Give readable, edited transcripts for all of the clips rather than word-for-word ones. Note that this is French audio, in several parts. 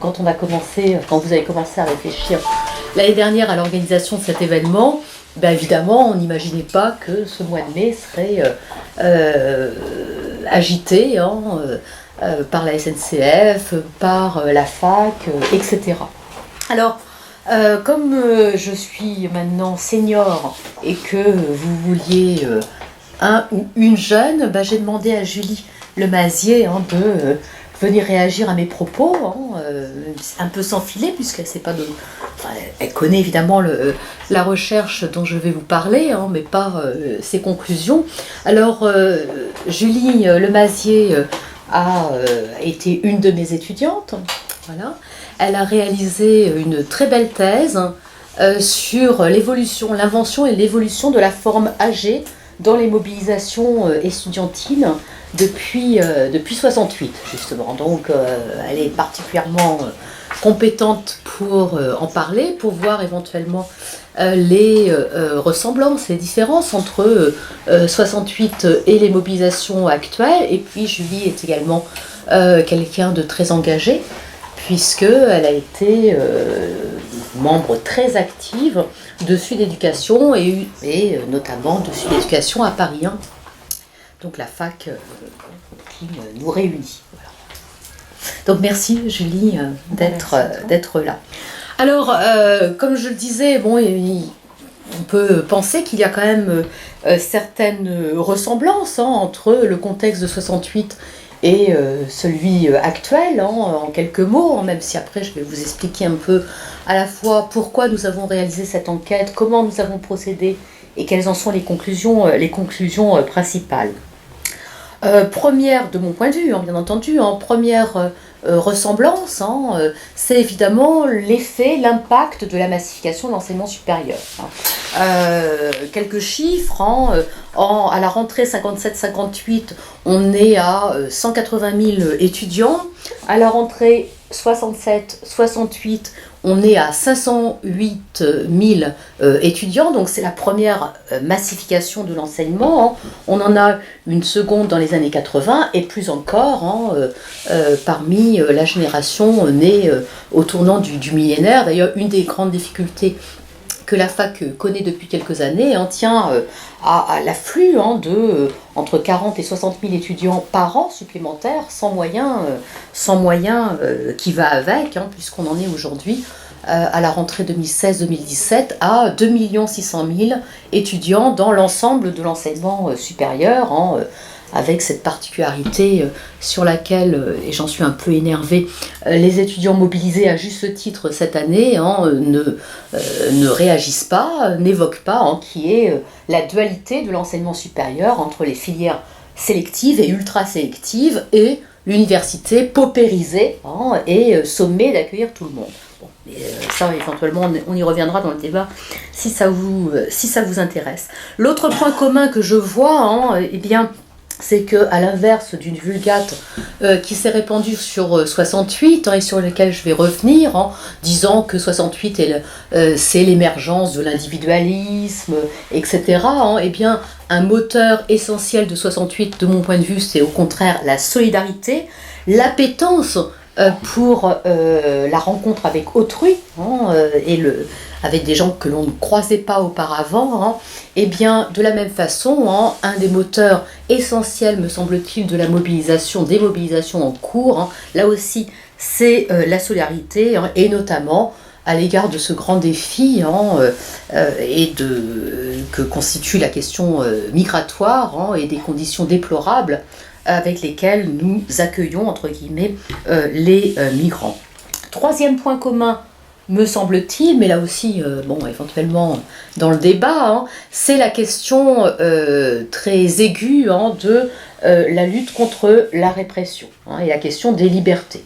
quand vous avez commencé à réfléchir l'année dernière à l'organisation de cet événement, ben évidemment, on n'imaginait pas que ce mois de mai serait agité par la SNCF, par la fac, etc. Alors, comme je suis maintenant senior et que vous vouliez un ou une jeune, ben, j'ai demandé à Julie Lemazier de venir réagir à mes propos, un peu sans filet, puisqu'elle sait pas elle connaît évidemment la recherche dont je vais vous parler, mais pas ses conclusions. Alors, Julie Lemazier a été une de mes étudiantes. Voilà. Elle a réalisé une très belle thèse sur l'invention et l'évolution de la forme âgée dans les mobilisations estudiantines depuis 68, justement. Donc, elle est particulièrement compétente pour en parler, pour voir éventuellement les ressemblances, les différences entre 68 et les mobilisations actuelles. Et puis, Julie est également quelqu'un de très engagé, puisqu'elle a été membre très active de Sud Éducation et notamment de Sud Éducation à Paris 1, donc la fac qui nous réunit. Voilà. Donc merci Julie d'être là. Alors, comme je le disais, on peut penser qu'il y a quand même certaines ressemblances entre le contexte de 68 et celui actuel, en quelques mots, même si après je vais vous expliquer un peu à la fois pourquoi nous avons réalisé cette enquête, comment nous avons procédé et quelles en sont les conclusions principales. Première, de mon point de vue, bien entendu, première ressemblance, c'est évidemment l'effet, l'impact de la massification de l'enseignement supérieur. Quelques chiffres, à la rentrée 57-58, on est à 180 000 étudiants. À la rentrée 67-68, on est à 508 000 étudiants, donc c'est la première massification de l'enseignement. On en a une seconde dans les années 80 et plus encore parmi la génération née au tournant du millénaire. D'ailleurs, une des grandes difficultés que la fac connaît depuis quelques années tient à l'afflux de entre 40 et 60 000 étudiants par an supplémentaires, sans moyens qui va avec, puisqu'on en est aujourd'hui à la rentrée 2016-2017 à 2 600 000 étudiants dans l'ensemble de l'enseignement supérieur, avec cette particularité sur laquelle, et j'en suis un peu énervée, les étudiants mobilisés à juste titre cette année ne réagissent pas, n'évoquent pas, qui est la dualité de l'enseignement supérieur entre les filières sélectives et ultra-sélectives et l'université paupérisée et sommée d'accueillir tout le monde. Bon, ça, éventuellement, on y reviendra dans le débat si ça vous intéresse. L'autre point commun que je vois, c'est qu'à l'inverse d'une vulgate qui s'est répandue sur 68 et sur laquelle je vais revenir, en disant que 68 c'est l'émergence de l'individualisme, etc. Un moteur essentiel de 68, de mon point de vue, c'est au contraire la solidarité, l'appétence pour la rencontre avec autrui, avec des gens que l'on ne croisait pas auparavant, de la même façon, un des moteurs essentiels, me semble-t-il, de la des mobilisations en cours, là aussi, c'est la solidarité, et notamment à l'égard de ce grand défi que constitue la question migratoire et des conditions déplorables avec lesquelles nous accueillons, entre guillemets, les migrants. Troisième point commun, me semble-t-il, mais là aussi, éventuellement dans le débat, c'est la question très aiguë de la lutte contre la répression et la question des libertés.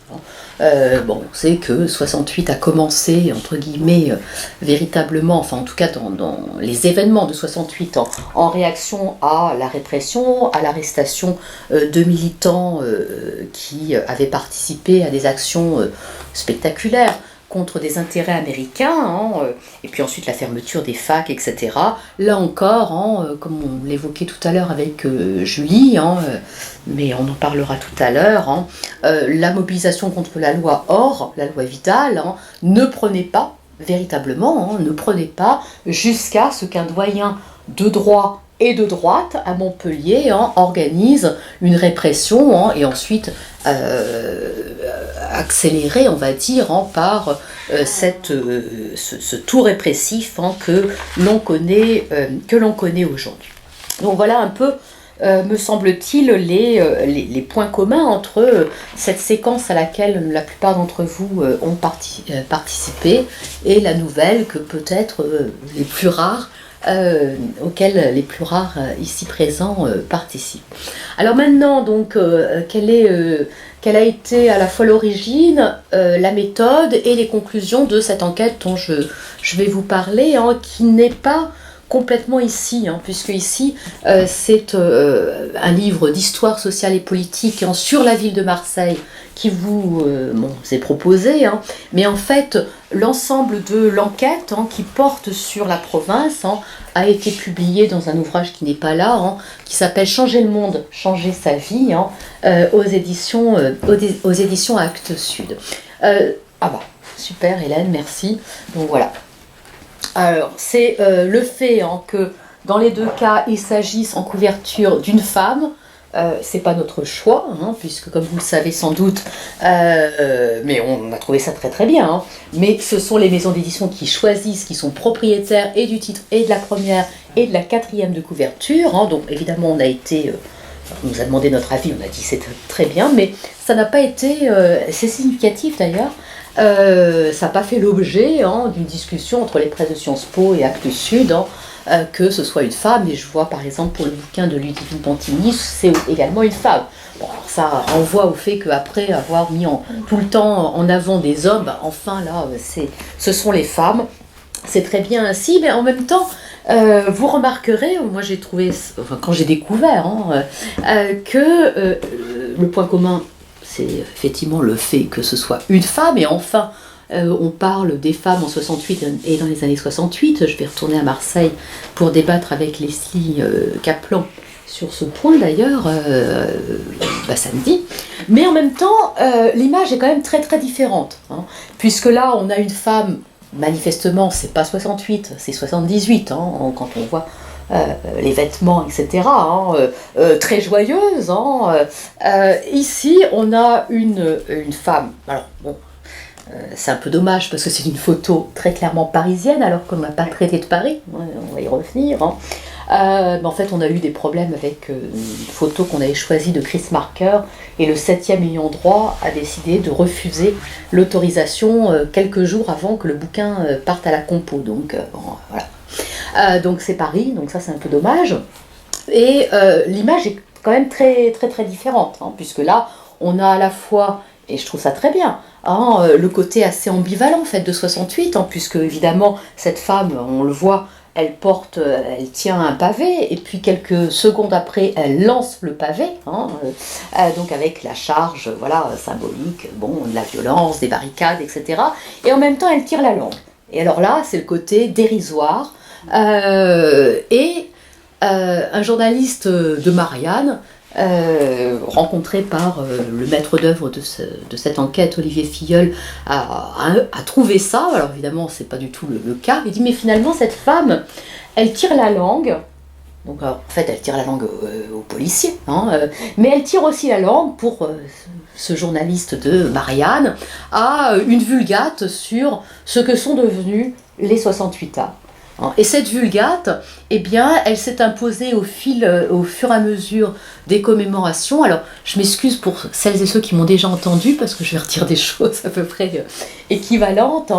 On sait que 68 a commencé, entre guillemets, véritablement, en tout cas dans les événements de 68, en réaction à la répression, à l'arrestation de militants qui avaient participé à des actions spectaculaires contre des intérêts américains, et puis ensuite la fermeture des facs, etc. Là encore, comme on l'évoquait tout à l'heure avec Julie, mais on en parlera tout à l'heure, la mobilisation contre la loi Or, la loi Vidal, ne prenait pas véritablement, ne prenait pas jusqu'à ce qu'un doyen de droit et de droite à Montpellier organise une répression et ensuite accélérée, on va dire, par ce tout répressif que l'on connaît aujourd'hui. Donc voilà un peu, me semble-t-il, les points communs entre cette séquence à laquelle la plupart d'entre vous ont participé et la nouvelle que peut-être les plus rares auxquels les plus rares ici présents participent. Alors maintenant, donc, quelle a été à la fois l'origine, la méthode et les conclusions de cette enquête dont je vais vous parler, qui n'est pas complètement ici, puisque ici c'est un livre d'histoire sociale et politique sur la ville de Marseille qui vous est proposé, mais en fait l'ensemble de l'enquête qui porte sur la province a été publié dans un ouvrage qui n'est pas là, qui s'appelle Changer le monde, changer sa vie, aux éditions Actes Sud. Super Hélène, merci. Donc voilà. Alors, c'est le fait que dans les deux cas, il s'agisse en couverture d'une femme. C'est pas notre choix, puisque comme vous le savez sans doute, mais on a trouvé ça très très bien, mais ce sont les maisons d'édition qui choisissent, qui sont propriétaires et du titre et de la première et de la quatrième de couverture, donc évidemment on nous a demandé notre avis, on a dit c'est très bien, mais ça n'a pas été, c'est significatif d'ailleurs, ça n'a pas fait l'objet d'une discussion entre les presses de Sciences Po et Actes Sud, que ce soit une femme, et je vois par exemple pour le bouquin de Ludivine Pontigny, c'est également une femme. Bon, alors ça renvoie au fait qu'après avoir mis tout le temps en avant des hommes, enfin là, ce sont les femmes, c'est très bien ainsi, mais en même temps, vous remarquerez, moi j'ai trouvé, quand j'ai découvert, que le point commun, c'est effectivement le fait que ce soit une femme, et enfin, on parle des femmes en 68 et dans les années 68. Je vais retourner à Marseille pour débattre avec Leslie Kaplan sur ce point d'ailleurs, samedi. Mais en même temps, l'image est quand même très très différente, puisque là on a une femme, manifestement c'est pas 68, c'est 78, quand on voit les vêtements, etc., très joyeuse. Ici on a une femme, alors bon, c'est un peu dommage parce que c'est une photo très clairement parisienne alors qu'on n'a pas traité de Paris, on va y revenir. Mais en fait on a eu des problèmes avec une photo qu'on avait choisie de Chris Marker et le 7e ayant droit a décidé de refuser l'autorisation quelques jours avant que le bouquin parte à la compo. Donc voilà. Donc c'est Paris, donc ça c'est un peu dommage. Et l'image est quand même très très très différente, puisque là on a à la fois, et je trouve ça très bien, le côté assez ambivalent en fait de 68, puisque évidemment cette femme, on le voit, elle tient un pavé, et puis quelques secondes après, elle lance le pavé, donc avec la charge, symbolique, de la violence, des barricades, etc. Et en même temps, elle tire la langue. Et alors là, c'est le côté dérisoire, et un journaliste de Marianne, rencontré par le maître d'œuvre de cette enquête, Olivier Filleul, a trouvé ça. Alors évidemment c'est pas du tout le cas, il dit mais finalement cette femme elle tire la langue, donc en fait elle tire la langue aux policiers, mais elle tire aussi la langue pour ce journaliste de Marianne à une vulgate sur ce que sont devenus les 68A. Et cette vulgate, elle s'est imposée au fur et à mesure des commémorations. Alors, je m'excuse pour celles et ceux qui m'ont déjà entendu, parce que je vais redire des choses à peu près équivalentes.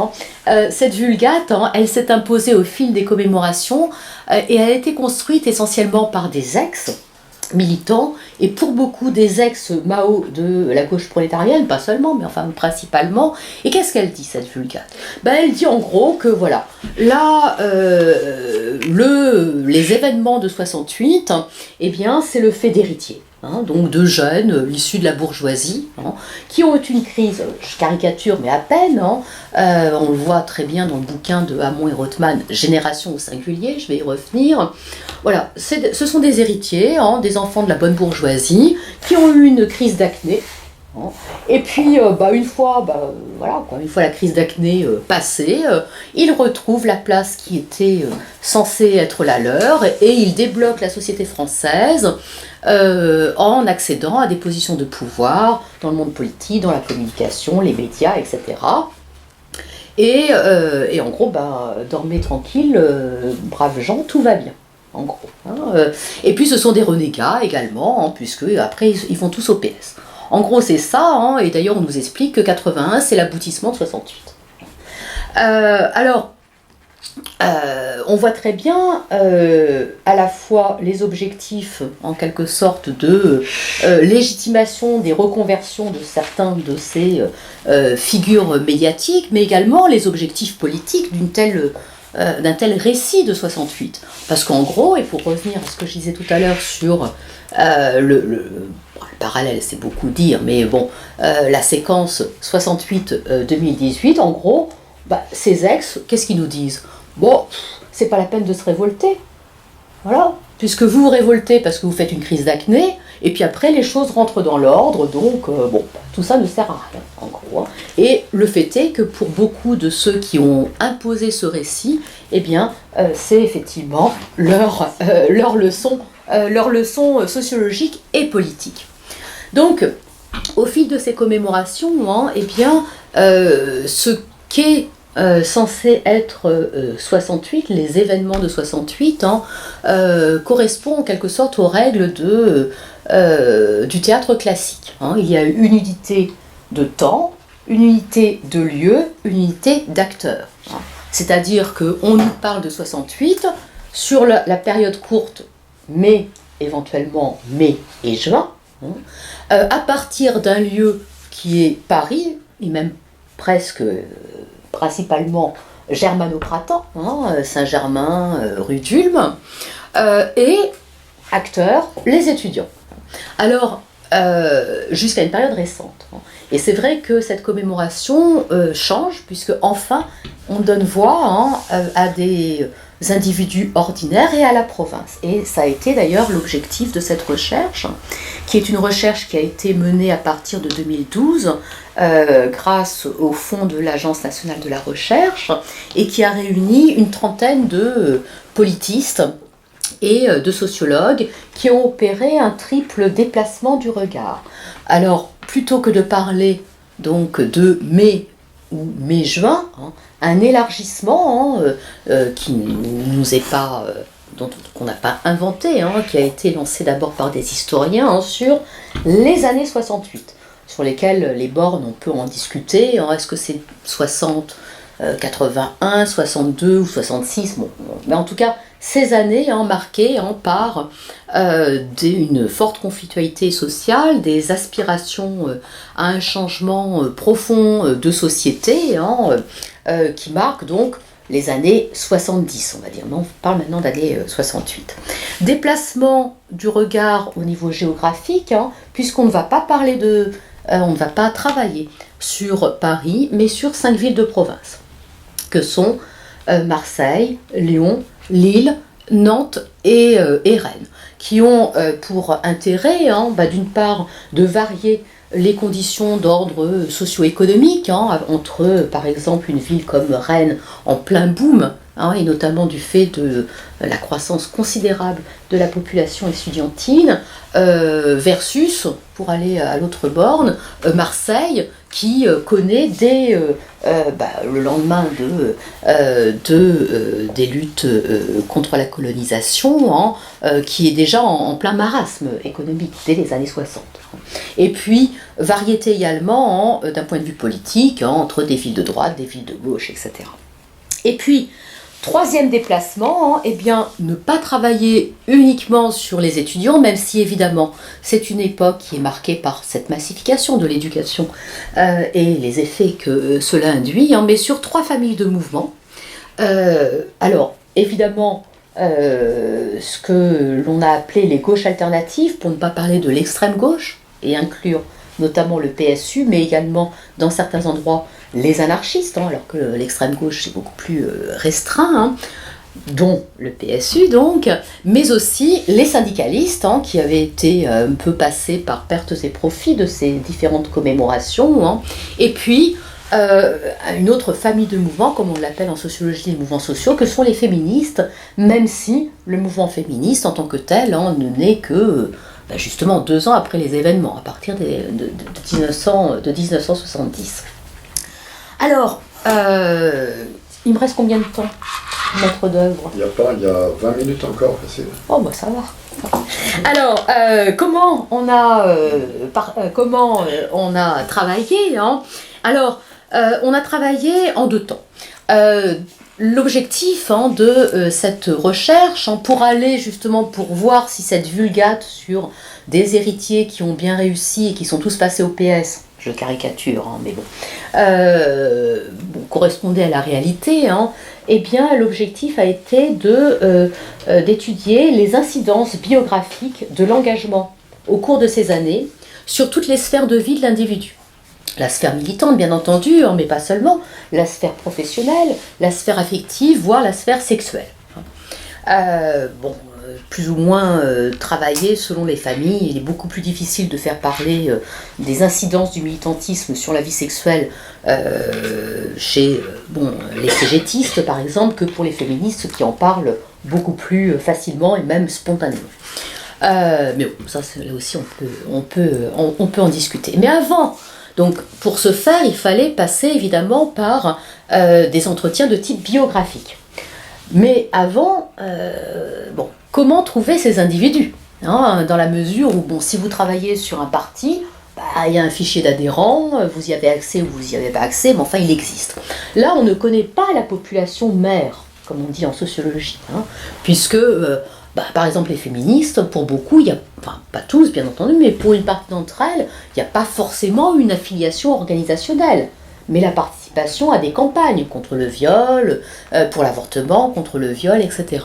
Cette vulgate, elle s'est imposée au fil des commémorations, et elle a été construite essentiellement par des ex-militants, et pour beaucoup des ex-Mao de la gauche prolétarienne, pas seulement, mais enfin principalement. Et qu'est-ce qu'elle dit, cette vulgate ? Elle dit en gros que voilà, là, les événements de 68, c'est le fait d'héritier. donc de jeunes issus de la bourgeoisie, qui ont eu une crise, je caricature mais à peine, on le voit très bien dans le bouquin de Hamon et Rothman, Génération au singulier, je vais y revenir. Voilà, ce sont des héritiers, des enfants de la bonne bourgeoisie, qui ont eu une crise d'acné. Et puis, une fois la crise d'acné passée, ils retrouvent la place qui était censée être la leur et ils débloquent la société française en accédant à des positions de pouvoir dans le monde politique, dans la communication, les médias, etc. Et en gros, dormez tranquille, braves gens, tout va bien. En gros. Et puis, ce sont des renégats également, puisque après, ils vont tous au PS. En gros, c'est ça, et d'ailleurs, on nous explique que 81, c'est l'aboutissement de 68. On voit très bien à la fois les objectifs, en quelque sorte, de légitimation des reconversions de certains de ces figures médiatiques, mais également les objectifs politiques d'un tel récit de 68. Parce qu'en gros, et pour revenir à ce que je disais tout à l'heure sur le parallèle, c'est beaucoup dire, mais bon, la séquence 68-2018, en gros, ces ex, qu'est-ce qu'ils nous disent? Bon, c'est pas la peine de se révolter, voilà, puisque vous vous révoltez parce que vous faites une crise d'acné, et puis après les choses rentrent dans l'ordre, donc tout ça ne sert à rien, en gros. Et le fait est que pour beaucoup de ceux qui ont imposé ce récit, eh bien, c'est effectivement leur leçon sociologique et politique. Donc, au fil de ces commémorations, eh bien, ce qu'est censé être 68, les événements de 68, correspond en quelque sorte aux règles du théâtre classique. Il y a une unité de temps, une unité de lieu, une unité d'acteurs. C'est-à-dire qu'on nous parle de 68 sur la période courte, mai, éventuellement mai et juin, à partir d'un lieu qui est Paris, et même presque principalement germano-pratant, Saint-Germain, rue d'Ulm, et acteurs, les étudiants. Alors, jusqu'à une période récente. Et c'est vrai que cette commémoration change, puisque enfin, on donne voix à des individus ordinaires et à la province. Et ça a été d'ailleurs l'objectif de cette recherche, qui est une recherche qui a été menée à partir de 2012 grâce au fonds de l'Agence nationale de la recherche et qui a réuni une trentaine de politistes et de sociologues qui ont opéré un triple déplacement du regard. Alors, plutôt que de parler donc de mai ou mai-juin, un élargissement qui nous est pas, qu'on n'a pas inventé, qui a été lancé d'abord par des historiens sur les années 68, sur lesquelles les bornes, on peut en discuter. Est-ce que c'est 60, 81, 62 ou 66 mais en tout cas, ces années marquées par une forte conflictualité sociale, des aspirations à un changement profond de société, qui marquent donc les années 70, on va dire. Mais on parle maintenant d'années 68. Déplacement du regard au niveau géographique, puisqu'on ne va pas parler on ne va pas travailler sur Paris, mais sur 5 villes de province, que sont Marseille, Lyon, Lille, Nantes et Rennes, qui ont pour intérêt, d'une part, de varier les conditions d'ordre socio-économique, entre, par exemple, une ville comme Rennes en plein boom, et notamment du fait de la croissance considérable de la population estudiantine, versus, pour aller à l'autre borne, Marseille, qui connaît dès le lendemain des luttes contre la colonisation, qui est déjà en plein marasme économique dès les années 60. Et puis, variété également d'un point de vue politique, entre des villes de droite, des villes de gauche, etc. Et puis, troisième déplacement, ne pas travailler uniquement sur les étudiants, même si évidemment c'est une époque qui est marquée par cette massification de l'éducation et les effets que cela induit, mais sur 3 familles de mouvements. Alors, évidemment, ce que l'on a appelé les gauches alternatives, pour ne pas parler de l'extrême gauche, et inclure notamment le PSU, mais également dans certains endroits les anarchistes, alors que l'extrême gauche c'est beaucoup plus restreint, dont le PSU donc, mais aussi les syndicalistes qui avaient été un peu passés par pertes et profits de ces différentes commémorations, et puis une autre famille de mouvements, comme on l'appelle en sociologie les mouvements sociaux, que sont les féministes, même si le mouvement féministe en tant que tel ne naît que justement 2 ans après les événements, à partir de 1970. Alors, il me reste combien de temps, maître d'œuvre? Il y a 20 minutes encore. Oh, bah ça va. Alors, comment on a travaillé Alors, on a travaillé en 2 temps. L'objectif de cette recherche, pour aller justement pour voir si cette vulgate sur des héritiers qui ont bien réussi et qui sont tous passés au PS, je caricature, mais bon, correspondait à la réalité, eh bien l'objectif a été d'étudier les incidences biographiques de l'engagement au cours de ces années sur toutes les sphères de vie de l'individu. La sphère militante, bien entendu, mais pas seulement, la sphère professionnelle, la sphère affective, voire la sphère sexuelle. Plus ou moins travaillé selon les familles. Il est beaucoup plus difficile de faire parler des incidences du militantisme sur la vie sexuelle chez les cégétistes, par exemple, que pour les féministes qui en parlent beaucoup plus facilement et même spontanément. Mais bon, ça là aussi on peut en discuter. Mais avant, donc pour ce faire, il fallait passer évidemment par des entretiens de type biographique. Mais avant, comment trouver ces individus, dans la mesure où, si vous travaillez sur un parti, il y a un fichier d'adhérents, vous y avez accès ou vous n'y avez pas accès, mais enfin il existe. Là, on ne connaît pas la population mère, comme on dit en sociologie, puisque, par exemple, les féministes, pour beaucoup, pas tous bien entendu, mais pour une partie d'entre elles, il n'y a pas forcément une affiliation organisationnelle, mais la participation à des campagnes contre le viol, pour l'avortement, contre le viol, etc.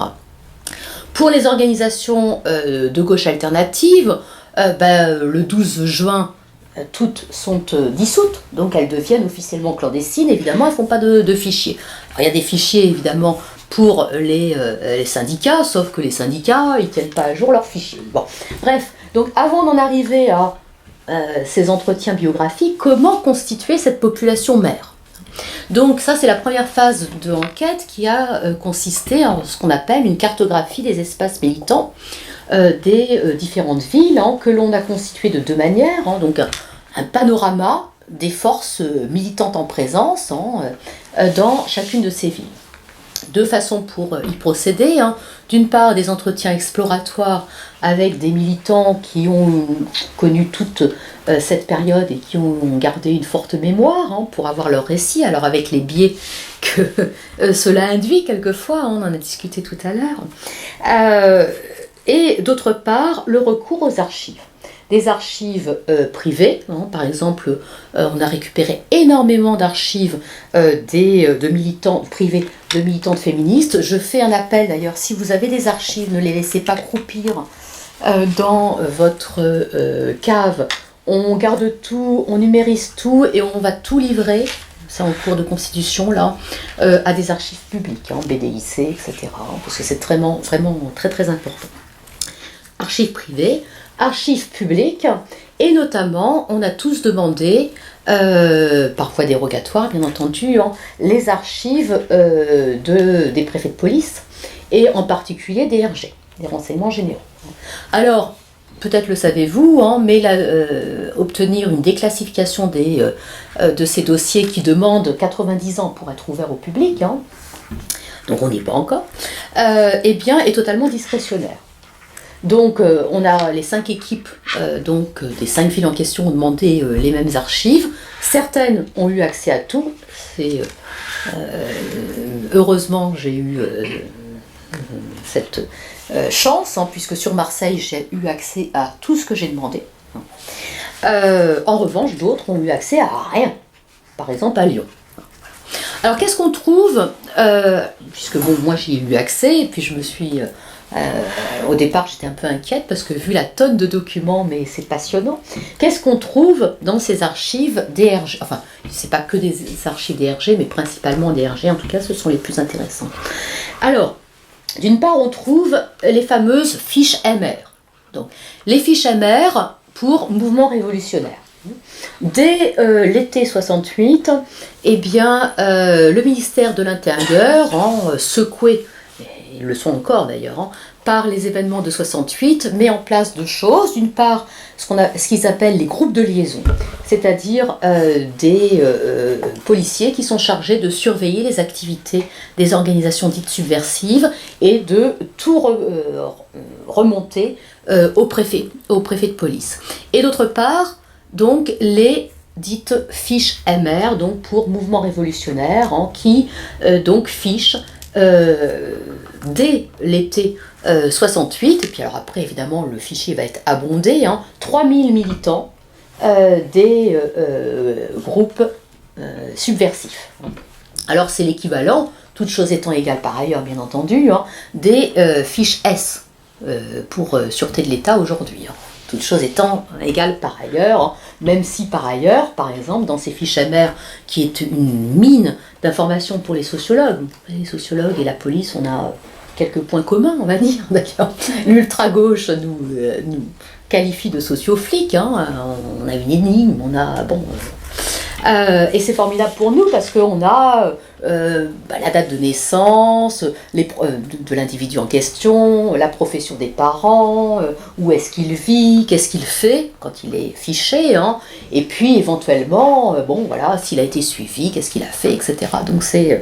Pour les organisations de gauche alternative, le 12 juin, toutes sont dissoutes, donc elles deviennent officiellement clandestines. Évidemment, elles ne font pas de fichiers. Alors, il y a des fichiers, évidemment, pour les syndicats, sauf que les syndicats, ils ne tiennent pas à jour leurs fichiers. Bon, bref, donc avant d'en arriver à ces entretiens biographiques, comment constituer cette population mère? Donc ça, c'est la première phase de l'enquête qui a consisté en ce qu'on appelle une cartographie des espaces militants des différentes villes, que l'on a constitué de 2 manières, donc un panorama des forces militantes en présence dans chacune de ces villes. 2 façons pour y procéder, d'une part des entretiens exploratoires avec des militants qui ont connu toute cette période et qui ont gardé une forte mémoire pour avoir leur récit, alors avec les biais que cela induit quelquefois, on en a discuté tout à l'heure, et d'autre part le recours aux archives. Des archives privées, par exemple, on a récupéré énormément d'archives de militants privés, de militantes féministes. Je fais un appel d'ailleurs, si vous avez des archives, ne les laissez pas croupir dans votre cave. On garde tout, on numérise tout et on va tout livrer, c'est en cours de constitution là, à des archives publiques, BDIC, etc. Parce que c'est vraiment très très important. Archives privées, archives publiques, et notamment, on a tous demandé, parfois dérogatoires bien entendu, les archives des préfets de police, et en particulier des RG, des renseignements généraux. Alors, peut-être le savez-vous, mais obtenir une déclassification de ces dossiers qui demandent 90 ans pour être ouverts au public, donc on n'y est pas encore, est totalement discrétionnaire. Donc on a les 5 équipes des 5 villes en question ont demandé les mêmes archives. Certaines ont eu accès à tout. Heureusement, j'ai eu cette chance, puisque sur Marseille, j'ai eu accès à tout ce que j'ai demandé. En revanche, d'autres ont eu accès à rien. Par exemple, à Lyon. Alors qu'est-ce qu'on trouve puisque bon, moi j'y ai eu accès, et puis je me suis... au départ j'étais un peu inquiète parce que vu la tonne de documents, mais c'est passionnant. Qu'est-ce qu'on trouve dans ces archives DRG? Enfin, c'est pas que des archives DRG, mais principalement DRG, en tout cas ce sont les plus intéressants. Alors, d'une part on trouve les fameuses fiches MR. Donc, les fiches MR pour mouvement révolutionnaire. Dès l'été 68, eh bien, le ministère de l'Intérieur, secoué, et ils le sont encore d'ailleurs, par les événements de 68, met en place deux choses. D'une part, ce qu'ils appellent les groupes de liaison, c'est-à-dire des policiers qui sont chargés de surveiller les activités des organisations dites subversives et de tout remonter au préfet de police. Et d'autre part, donc les dites fiches MR, donc pour mouvement révolutionnaire, qui donc fichent dès l'été 68, et puis alors après évidemment le fichier va être abondé, 3000 militants des groupes subversifs. Alors c'est l'équivalent, toutes choses étant égales par ailleurs bien entendu, des fiches S pour sûreté de l'État aujourd'hui. Toutes choses étant égales par ailleurs, même si par ailleurs, par exemple, dans ces fiches MR, qui est une mine d'informations pour les sociologues et la police, on a quelques points communs, on va dire, d'accord. L'ultra-gauche nous qualifie de socio-flics, on a une énigme, on a... bon... et c'est formidable pour nous parce qu'on a la date de naissance, de l'individu en question, la profession des parents, où est-ce qu'il vit, qu'est-ce qu'il fait quand il est fiché, et puis éventuellement, s'il a été suivi, qu'est-ce qu'il a fait, etc. Donc c'est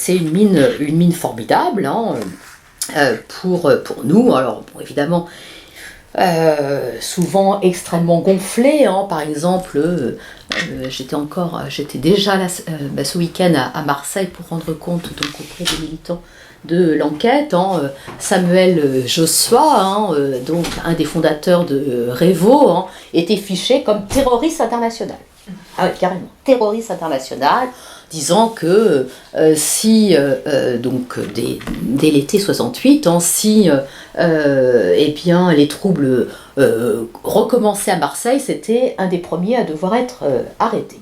une mine formidable pour nous. Alors bon, évidemment, souvent extrêmement gonflé, par exemple j'étais déjà là, ce week-end à Marseille pour rendre compte donc auprès des militants de l'enquête, Samuel Josua, donc un des fondateurs de Révo, était fiché comme terroriste international. Ah oui, carrément, terroriste international, disant que dès l'été 68, si eh bien, les troubles recommençaient à Marseille, c'était un des premiers à devoir être arrêté.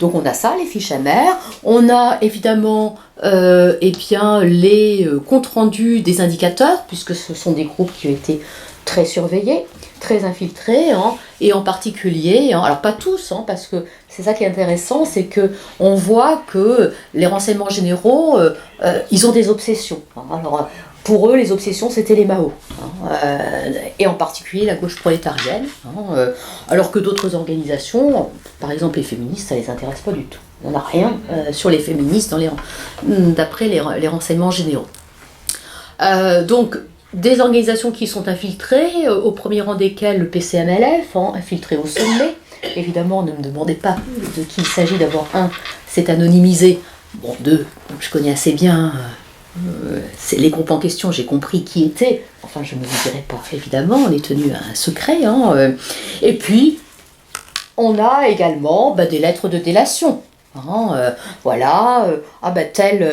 Donc on a ça, les fiches MR, on a évidemment les comptes rendus des indicateurs, puisque ce sont des groupes qui ont été très surveillés, très infiltrés, et en particulier, alors pas tous, parce que c'est ça qui est intéressant, c'est que on voit que les renseignements généraux, ils ont des obsessions. Alors pour eux, les obsessions, c'était les Mao, et en particulier la gauche prolétarienne, alors que d'autres organisations, par exemple les féministes, ça les intéresse pas du tout. On n'a rien sur les féministes d'après les renseignements généraux. Donc, des organisations qui sont infiltrées, au premier rang desquelles le PCMLF, infiltré au sommet. Évidemment, ne me demandez pas de qui il s'agit. D'abord, un, c'est anonymisé. Bon, deux, je connais assez bien c'est les groupes en question, j'ai compris qui étaient. Enfin, je ne vous dirai pas, évidemment, on est tenu à un secret. Et puis, on a également des lettres de délation.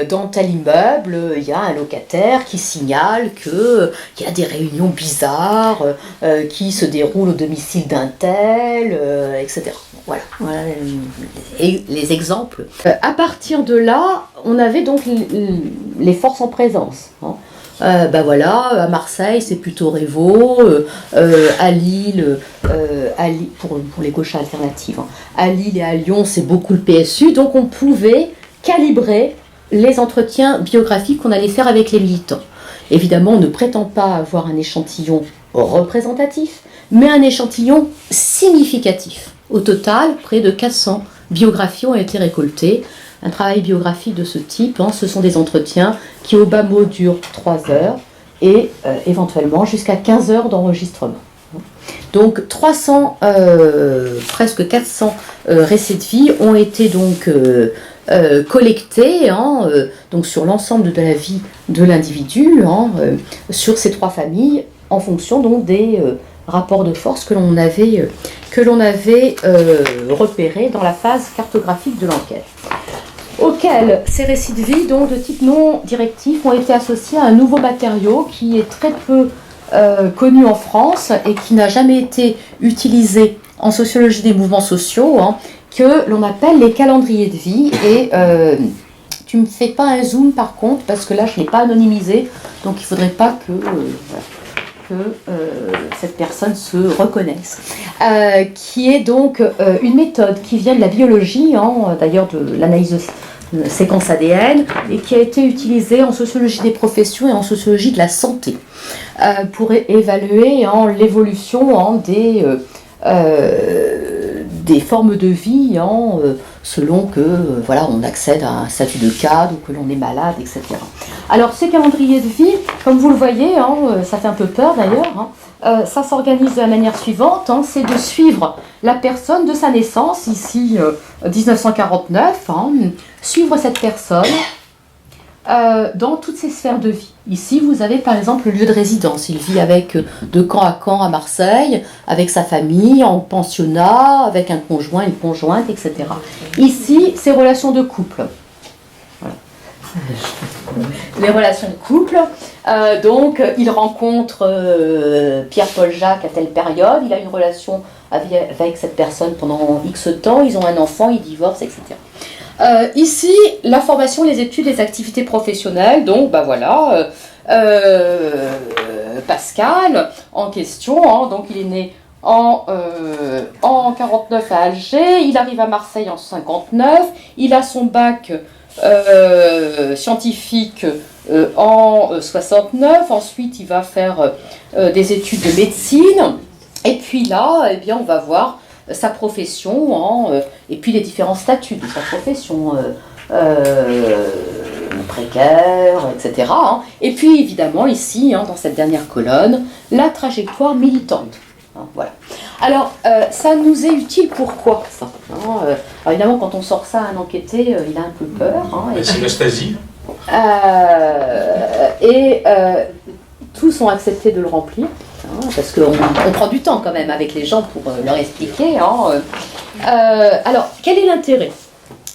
Dans tel immeuble, il y a un locataire qui signale qu'il y a des réunions bizarres qui se déroulent au domicile d'un tel, etc. Voilà les exemples. À partir de là, on avait donc les forces en présence. À Marseille, c'est plutôt Révo, à Lille, pour les gauches alternatives, à Lille et à Lyon, c'est beaucoup le PSU, donc on pouvait calibrer les entretiens biographiques qu'on allait faire avec les militants. Évidemment, on ne prétend pas avoir un échantillon représentatif, mais un échantillon significatif. Au total, près de 400 biographies ont été récoltées. Un travail biographique de ce type, ce sont des entretiens qui au bas mot durent 3 heures et éventuellement jusqu'à 15 heures d'enregistrement. Donc presque 400 récits de vie ont été donc collectés donc sur l'ensemble de la vie de l'individu, sur ces 3 familles, en fonction donc des rapports de force que l'on avait repérés dans la phase cartographique de l'enquête. Ok, lesquels ces récits de vie, donc de type non directif, ont été associés à un nouveau matériau qui est très peu connu en France et qui n'a jamais été utilisé en sociologie des mouvements sociaux, hein, que l'on appelle les calendriers de vie. Et tu ne me fais pas un zoom par contre, parce que là je ne l'ai pas anonymisé, donc il ne faudrait pas que cette personne se reconnaisse, qui est donc une méthode qui vient de la biologie, hein, d'ailleurs de l'analyse de séquences ADN, et qui a été utilisée en sociologie des professions et en sociologie de la santé, pour évaluer l'évolution des formes de vie, selon que voilà, on accède à un statut de cadre ou que l'on est malade, etc. Alors ces calendriers de vie, comme vous le voyez, ça fait un peu peur d'ailleurs, ça s'organise de la manière suivante, c'est de suivre la personne de sa naissance, ici 1949, suivre cette personne dans toutes ses sphères de vie. Ici, vous avez par exemple le lieu de résidence. Il vit de camp à camp à Marseille, avec sa famille, en pensionnat, avec un conjoint, une conjointe, etc. Ici, ses relations de couple. Voilà. Les relations de couple. Donc, il rencontre Pierre-Paul Jacques à telle période. Il a une relation avec cette personne pendant X temps. Ils ont un enfant, ils divorcent, etc. Ici, la formation, les études, les activités professionnelles, donc voilà, Pascal en question, donc il est né en 49 à Alger, il arrive à Marseille en 59, il a son bac scientifique en 69, ensuite il va faire des études de médecine, et puis là, eh bien, on va voir sa profession, et puis les différents statuts de sa profession, précaire, etc. Et puis évidemment ici, dans cette dernière colonne, la trajectoire militante. Voilà. Alors, ça nous est utile pourquoi ça, alors évidemment, quand on sort ça à un enquêté, il a un peu peur. La synastasie. Tous ont accepté de le remplir. Parce qu'on prend du temps quand même avec les gens pour leur expliquer. Alors, quel est l'intérêt?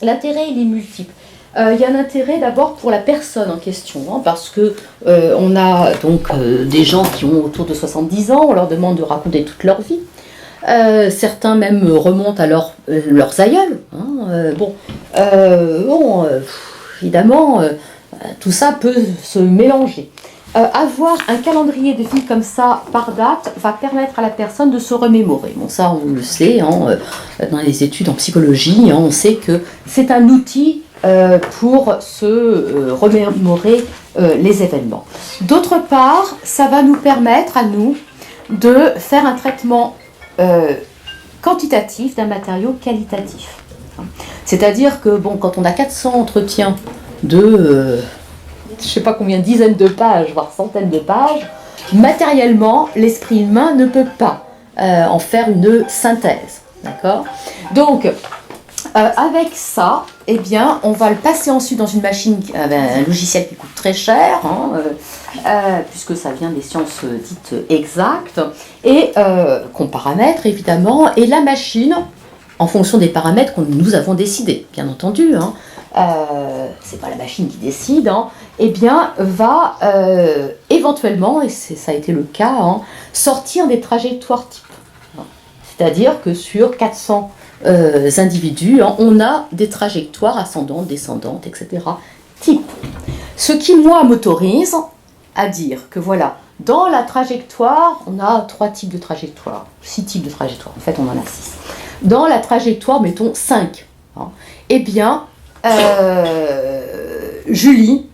L'intérêt, il est multiple. Il y a un intérêt d'abord pour la personne en question, parce que on a donc des gens qui ont autour de 70 ans, on leur demande de raconter toute leur vie. Certains même remontent à leurs aïeuls. Évidemment, tout ça peut se mélanger. Avoir un calendrier de vie comme ça, par date, va permettre à la personne de se remémorer. Bon, ça, on le sait, dans les études en psychologie, on sait que c'est un outil pour se remémorer les événements. D'autre part, ça va nous permettre à nous de faire un traitement quantitatif d'un matériau qualitatif. C'est-à-dire que, quand on a 400 entretiens de... je ne sais pas combien, dizaines de pages, voire centaines de pages, matériellement, l'esprit humain ne peut pas en faire une synthèse. D'accord ? Donc, avec ça, eh bien, on va le passer ensuite dans une machine, un logiciel qui coûte très cher, puisque ça vient des sciences dites exactes, et qu'on paramètre évidemment, et la machine, en fonction des paramètres que nous avons décidés, bien entendu, c'est pas la machine qui décide, eh bien, va éventuellement, et ça a été le cas, sortir des trajectoires types. C'est-à-dire que sur 400 individus, on a des trajectoires ascendantes, descendantes, etc. type. Ce qui, moi, m'autorise à dire que voilà, dans la trajectoire, on a 3 types de trajectoires, 6 types de trajectoires, en fait on en a 6. Dans la trajectoire, mettons 5, eh bien, Julie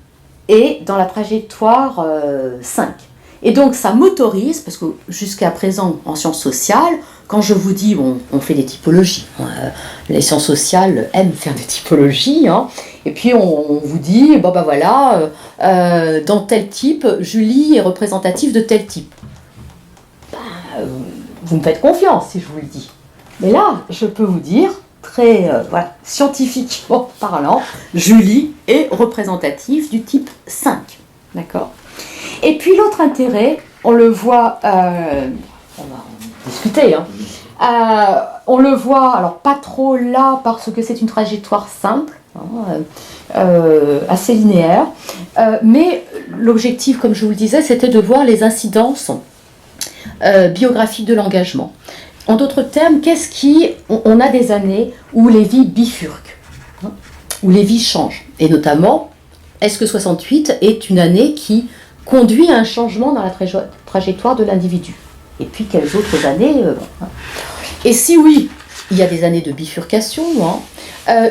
est dans la trajectoire 5. Et donc ça m'autorise, parce que jusqu'à présent en sciences sociales, quand je vous dis, on fait des typologies, les sciences sociales aiment faire des typologies, et puis on vous dit, voilà, dans tel type, Julie est représentative de tel type. Vous me faites confiance si je vous le dis. Mais là, je peux vous dire, très scientifiquement parlant, Julie est représentative du type 5. D'accord ? Et puis l'autre intérêt, on le voit, on va en discuter, on le voit, alors pas trop là parce que c'est une trajectoire simple, assez linéaire. Mais l'objectif, comme je vous le disais, c'était de voir les incidences biographiques de l'engagement. En d'autres termes, on a des années où les vies bifurquent, où les vies changent. Et notamment, est-ce que 68 est une année qui conduit à un changement dans la trajectoire de l'individu? Et puis, quelles autres années Et si oui, il y a des années de bifurcation,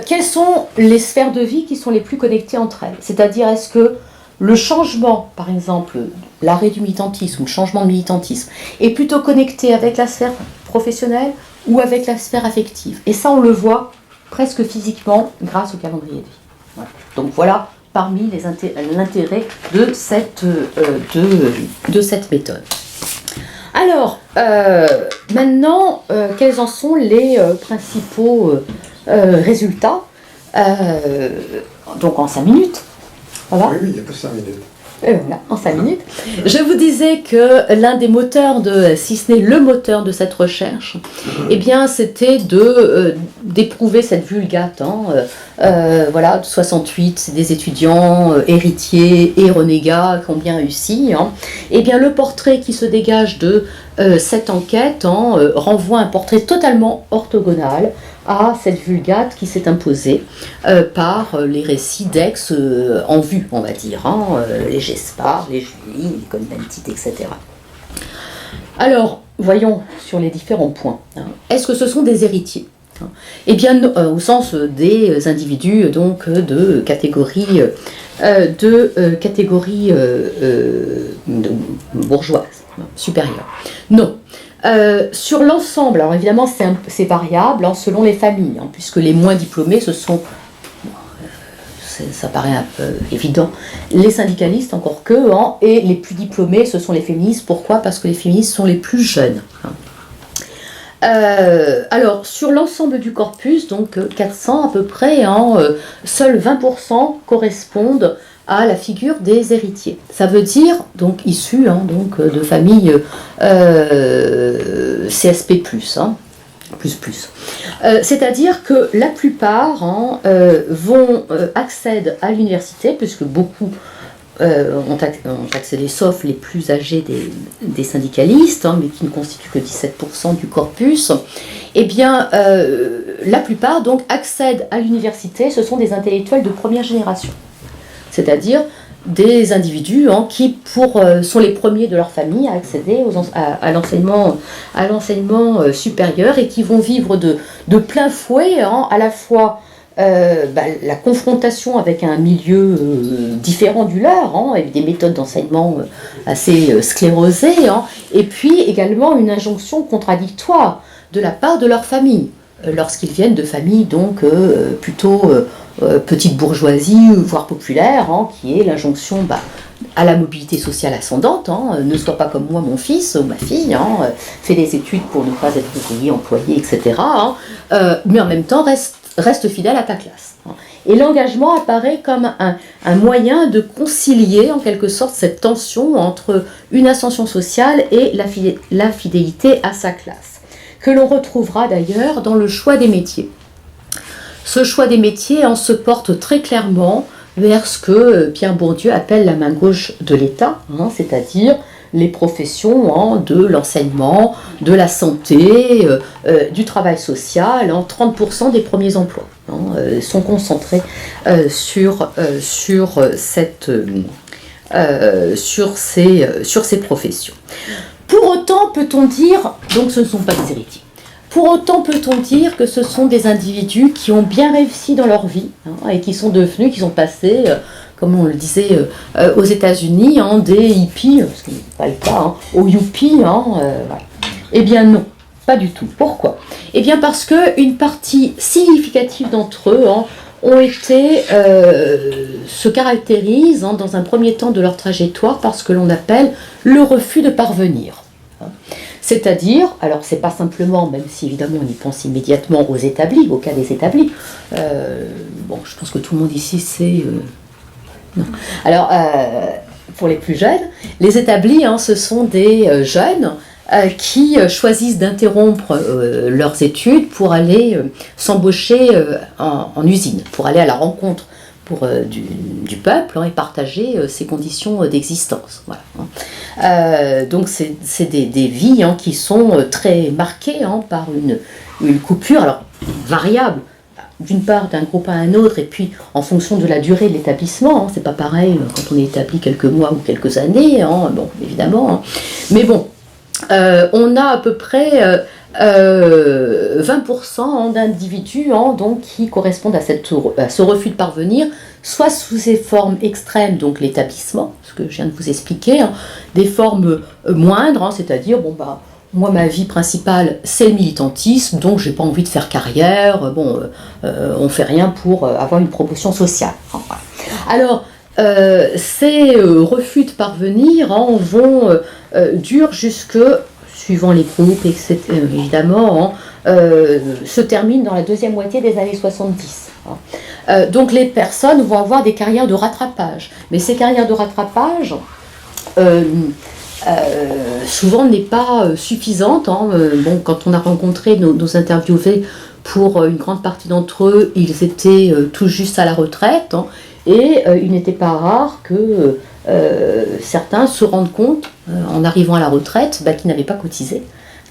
quelles sont les sphères de vie qui sont les plus connectées entre elles? C'est-à-dire, est-ce que le changement, par exemple, l'arrêt du militantisme ou le changement de militantisme, est plutôt connecté avec la sphère professionnelle ou avec la sphère affective? Et ça, on le voit presque physiquement grâce au calendrier de vie. Voilà. Donc voilà, parmi l'intérêt de cette méthode. Alors, maintenant, quels en sont les principaux résultats? Donc en 5 minutes. Voilà. Oui, il n'y a pas 5 minutes. Et voilà, en 5 minutes. Je vous disais que l'un des moteurs, si ce n'est le moteur de cette recherche, eh bien, c'était d'éprouver cette vulgate. Voilà, 68, c'est des étudiants héritiers et renégats qui ont bien réussi. Eh bien, le portrait qui se dégage de cette enquête renvoie un portrait totalement orthogonal à cette vulgate qui s'est imposée par les récits d'ex en vue, on va dire, les Gespard, les Julie, les Cohn-Bendit, etc. Alors, voyons sur les différents points. Est-ce que ce sont des héritiers? Eh bien, au sens des individus donc de catégorie bourgeoise supérieure. Non. Sur l'ensemble, alors évidemment c'est variable selon les familles, puisque les moins diplômés ça paraît un peu évident, les syndicalistes encore que, et les plus diplômés ce sont les féministes. Pourquoi? Parce que les féministes sont les plus jeunes. Alors sur l'ensemble du corpus, donc 400 à peu près, seuls 20% correspondent à la figure des héritiers. Ça veut dire, donc issus de familles CSP+, c'est-à-dire que la plupart accèdent à l'université, puisque beaucoup ont accédé, sauf les plus âgés des syndicalistes, mais qui ne constituent que 17% du corpus. Eh bien, la plupart donc accèdent à l'université, ce sont des intellectuels de première génération. C'est-à-dire des individus qui sont les premiers de leur famille à accéder à l'enseignement supérieur, et qui vont vivre de plein fouet à la fois la confrontation avec un milieu différent du leur, avec des méthodes d'enseignement assez sclérosées, et puis également une injonction contradictoire de la part de leur famille, lorsqu'ils viennent de familles donc plutôt petite bourgeoisie, voire populaire, qui est l'injonction à la mobilité sociale ascendante, ne sois pas comme moi mon fils ou ma fille, fais des études pour ne pas être ouvrier, employé, etc. Mais en même temps reste fidèle à ta classe. Et l'engagement apparaît comme un moyen de concilier en quelque sorte cette tension entre une ascension sociale et la fidélité à sa classe, que l'on retrouvera d'ailleurs dans le choix des métiers. Ce choix des métiers se porte très clairement vers ce que Pierre Bourdieu appelle la main gauche de l'État, c'est-à-dire les professions de l'enseignement, de la santé, du travail social. 30% des premiers emplois sont concentrés sur ces professions. Pour autant, peut-on dire, donc ce ne sont pas des héritiers, pour autant peut-on dire que ce sont des individus qui ont bien réussi dans leur vie, et qui sont passés, comme on le disait aux États-Unis, des hippies, ce qui n'est pas le cas, aux yuppies. Voilà. Eh bien non, pas du tout. Pourquoi? Eh bien parce qu'une partie significative d'entre eux se caractérisent dans un premier temps de leur trajectoire par ce que l'on appelle le refus de parvenir. C'est-à-dire, alors c'est pas simplement, même si évidemment on y pense immédiatement aux établis, au cas des établis, je pense que tout le monde ici sait... non. Alors, pour les plus jeunes, les établis, ce sont des jeunes qui choisissent d'interrompre leurs études pour aller s'embaucher en usine, pour aller à la rencontre du peuple et partager ses conditions d'existence. Voilà. Donc c'est des vies qui sont très marquées par une coupure, alors variable, d'une part d'un groupe à un autre, et puis en fonction de la durée de l'établissement. C'est pas pareil quand on est établi quelques mois ou quelques années, bon, évidemment. Mais bon, on a à peu près 20% d'individus donc, qui correspondent à ce refus de parvenir, soit sous ses formes extrêmes, donc l'établissement, ce que je viens de vous expliquer, des formes moindres, c'est-à-dire, bon, bah, moi, ma vie principale, c'est le militantisme, donc j'ai pas envie de faire carrière, on fait rien pour avoir une promotion sociale. Voilà. Alors, ces refus de parvenir durent jusque, suivant les groupes, etc., évidemment, se terminent dans la deuxième moitié des années 70. Donc les personnes vont avoir des carrières de rattrapage, mais ces carrières de rattrapage, souvent n'est pas suffisante. Bon, quand on a rencontré nos interviewés, pour une grande partie d'entre eux, ils étaient tout juste à la retraite, et il n'était pas rare que certains se rendent compte, en arrivant à la retraite, qu'ils n'avaient pas cotisé,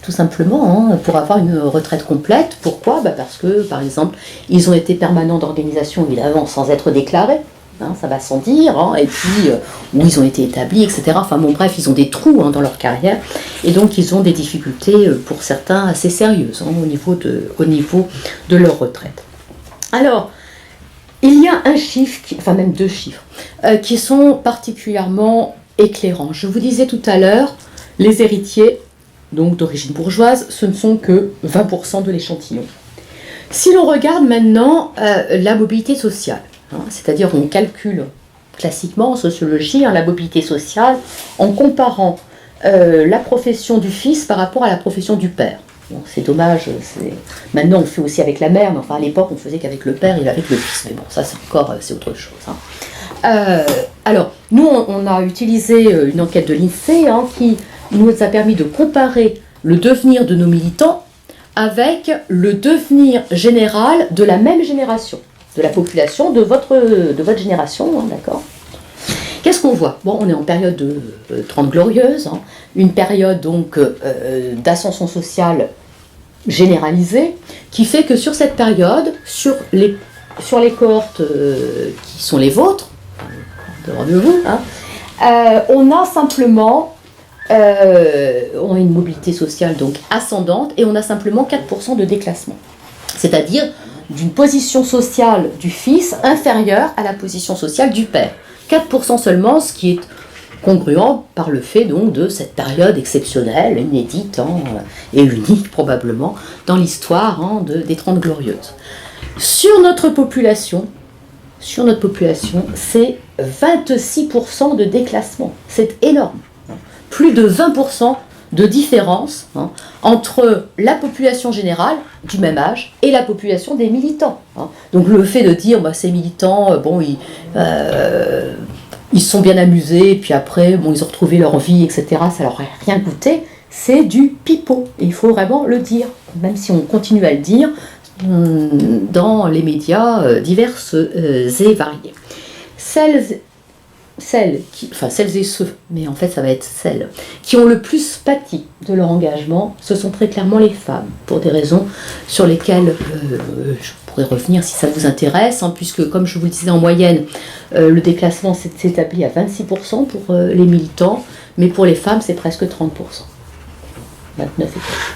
tout simplement, pour avoir une retraite complète. Pourquoi ? Parce que, par exemple, ils ont été permanents d'organisation, évidemment, sans être déclarés. Ça va sans dire, et puis où ils ont été établis, etc. Enfin bon, bref, ils ont des trous dans leur carrière, et donc ils ont des difficultés pour certains assez sérieuses au niveau de leur retraite. Alors, il y a un chiffre, enfin même deux chiffres, qui sont particulièrement éclairants. Je vous disais tout à l'heure, les héritiers, donc d'origine bourgeoise, ce ne sont que 20% de l'échantillon. Si l'on regarde maintenant la mobilité sociale, c'est-à-dire on calcule classiquement en sociologie la mobilité sociale en comparant la profession du fils par rapport à la profession du père. Bon, c'est dommage, maintenant on fait aussi avec la mère, mais enfin à l'époque on faisait qu'avec le père et avec le fils, mais bon ça c'est autre chose. Alors nous on a utilisé une enquête de l'INSEE qui nous a permis de comparer le devenir de nos militants avec le devenir général de la même génération, de la population de votre génération, d'accord ? Qu'est-ce qu'on voit ? Bon, on est en période de 30 glorieuses, une période donc d'ascension sociale généralisée, qui fait que sur cette période, sur les cohortes qui sont les vôtres, devant de vous, on a simplement on a une mobilité sociale donc ascendante, et on a simplement 4% de déclassement. C'est-à-dire d'une position sociale du fils inférieure à la position sociale du père. 4% seulement, ce qui est congruent par le fait donc de cette période exceptionnelle, inédite et unique probablement dans l'histoire des 30 Glorieuses. Sur notre population, c'est 26% de déclassement. C'est énorme. Plus de 20% de différence entre la population générale du même âge et la population des militants. Donc le fait de dire ces militants, ils se sont bien amusés, puis après ils ont retrouvé leur vie, etc., ça leur a rien coûté, c'est du pipeau. Et il faut vraiment le dire, même si on continue à le dire dans les médias divers et variés. Celles et ceux, mais en fait ça va être celles, qui ont le plus pâti de leur engagement, ce sont très clairement les femmes, pour des raisons sur lesquelles je pourrais revenir si ça vous intéresse, puisque comme je vous le disais en moyenne, le déclassement s'établit à 26% pour les militants, mais pour les femmes c'est presque 30%. 29 et quelques.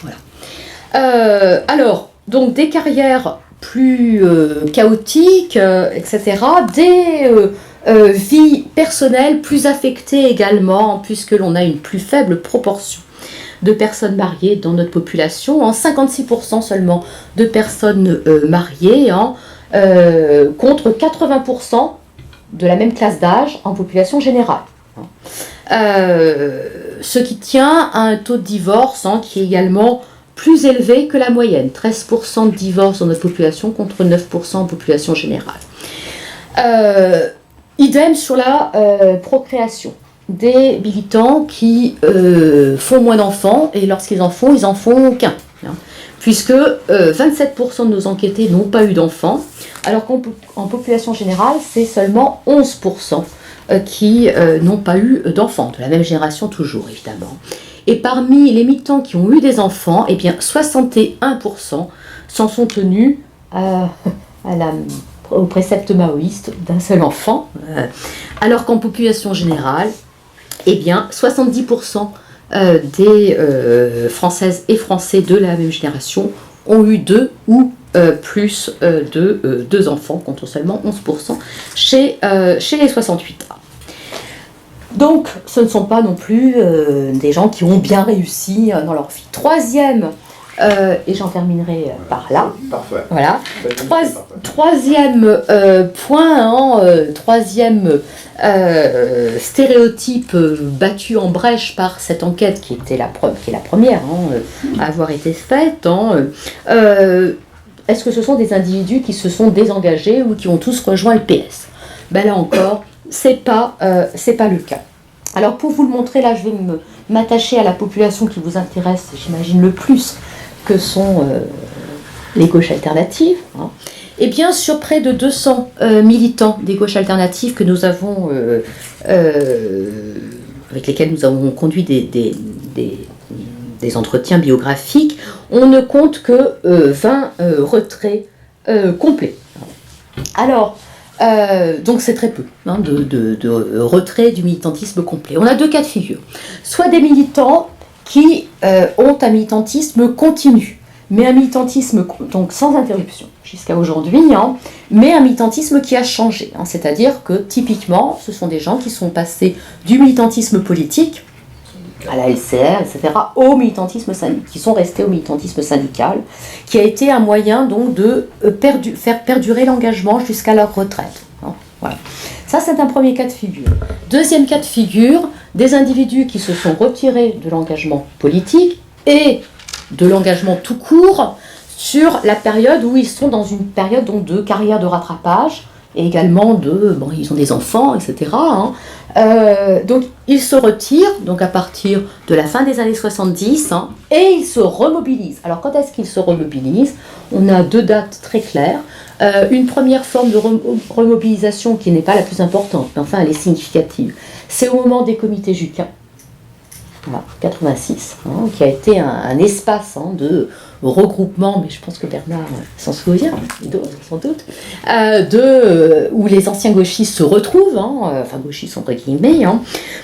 Voilà. Alors, donc des carrières plus chaotiques, etc., des vie personnelle plus affectée également, puisque l'on a une plus faible proportion de personnes mariées dans notre population, 56% seulement de personnes mariées, contre 80% de la même classe d'âge en population générale. Ce qui tient à un taux de divorce qui est également plus élevé que la moyenne, 13% de divorce dans notre population contre 9% en population générale. Idem sur la procréation. des militants qui font moins d'enfants, et lorsqu'ils en font, ils en font qu'un. Puisque 27% de nos enquêtés n'ont pas eu d'enfants, alors qu'en population générale, c'est seulement 11% qui n'ont pas eu d'enfants, de la même génération toujours, évidemment. Et parmi les militants qui ont eu des enfants, eh bien 61% s'en sont tenus au précepte maoïste d'un seul enfant, alors qu'en population générale, eh bien 70% des Françaises et Français de la même génération ont eu 2 ou plus de 2 enfants, contre seulement 11% chez les 68 ans. Donc, ce ne sont pas non plus des gens qui ont bien réussi dans leur vie. Troisième, et j'en terminerai par là. Parfait. Voilà. Troisième point, troisième stéréotype battu en brèche par cette enquête qui est la première à avoir été faite. Est-ce que ce sont des individus qui se sont désengagés ou qui ont tous rejoint le PS? Ben là encore, c'est pas le cas. Alors pour vous le montrer, là je vais m'attacher à la population qui vous intéresse, j'imagine le plus, que sont les gauches alternatives. Et bien sur près de 200 militants des gauches alternatives que nous avons, avec lesquels nous avons conduit des entretiens biographiques, on ne compte que 20 retraits complets. Alors, donc c'est très peu de retrait du militantisme complet. On a 2 cas de figure. Soit des militants qui ont un militantisme continu, mais un militantisme donc sans interruption jusqu'à aujourd'hui, mais un militantisme qui a changé. C'est-à-dire que typiquement, ce sont des gens qui sont passés du militantisme politique à la LCR, etc., au militantisme syndical, qui sont restés au militantisme syndical, qui a été un moyen donc de faire perdurer l'engagement jusqu'à leur retraite. Voilà. Ça, c'est un premier cas de figure. Deuxième cas de figure, des individus qui se sont retirés de l'engagement politique et de l'engagement tout court sur la période où ils sont dans une période donc, de carrière de rattrapage, et également ils ont des enfants, etc. Donc ils se retirent donc à partir de la fin des années 70 et ils se remobilisent. Alors quand est-ce qu'ils se remobilisent? On a 2 dates très claires. Une première forme de remobilisation qui n'est pas la plus importante, mais enfin elle est significative. C'est au moment des comités Juquin, voilà, 86, qui a été un espace de regroupement, mais je pense que Bernard s'en souvient, et d'autres sans doute, où les anciens gauchistes se retrouvent, enfin gauchistes entre guillemets,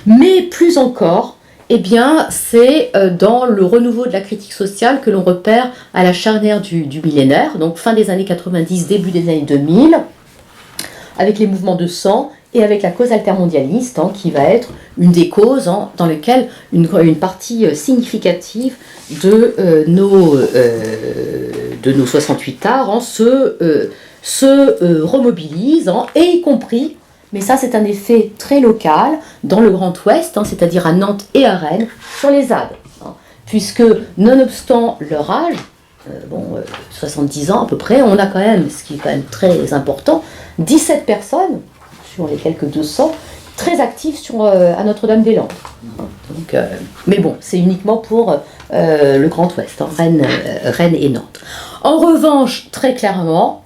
mais plus encore, eh bien, c'est dans le renouveau de la critique sociale que l'on repère à la charnière du millénaire, donc fin des années 90, début des années 2000, avec les mouvements de sang et avec la cause altermondialiste, qui va être une des causes dans lesquelles une partie significative de nos 68 arts se remobilise, et y compris, mais ça c'est un effet très local, dans le Grand Ouest, c'est-à-dire à Nantes et à Rennes, sur les ZAD, puisque nonobstant leur âge, 70 ans à peu près, on a quand même, ce qui est quand même très important, 17 personnes, sur les quelques 200, très actifs à Notre-Dame-des-Landes. Donc, mais bon, c'est uniquement pour le Grand Ouest, Rennes et Nantes. En revanche, très clairement,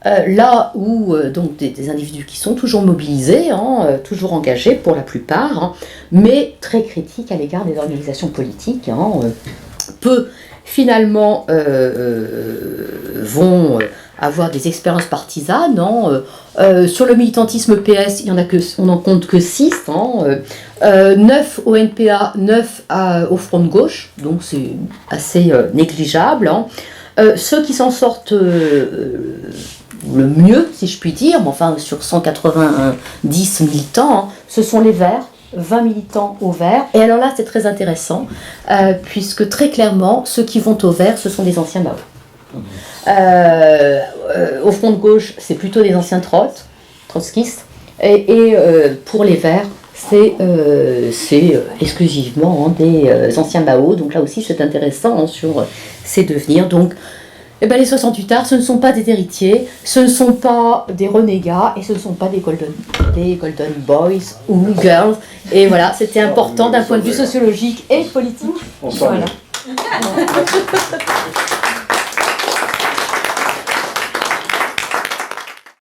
là où donc des individus qui sont toujours mobilisés, toujours engagés pour la plupart, mais très critiques à l'égard des organisations politiques, peu finalement vont avoir des expériences partisanes. Sur le militantisme PS, on n'en compte que 6, 9 au NPA, 9 au Front de Gauche, donc c'est assez négligeable. Ceux qui s'en sortent le mieux, si je puis dire, enfin sur 190 militants, ce sont les Verts, 20 militants au Vert. Et alors là, c'est très intéressant, puisque très clairement, ceux qui vont au Vert, ce sont des anciens Mao. Au Front de Gauche, c'est plutôt des anciens trotskistes, et pour les Verts, c'est exclusivement des anciens Mao. Donc là aussi, c'est intéressant sur ces devenirs. Donc Eh ben, les 68 arts, ce ne sont pas des héritiers, ce ne sont pas des renégats et ce ne sont pas des golden boys ou girls. Et voilà, c'était important d'un point de vue sociologique et politique. On s'en Voilà. est.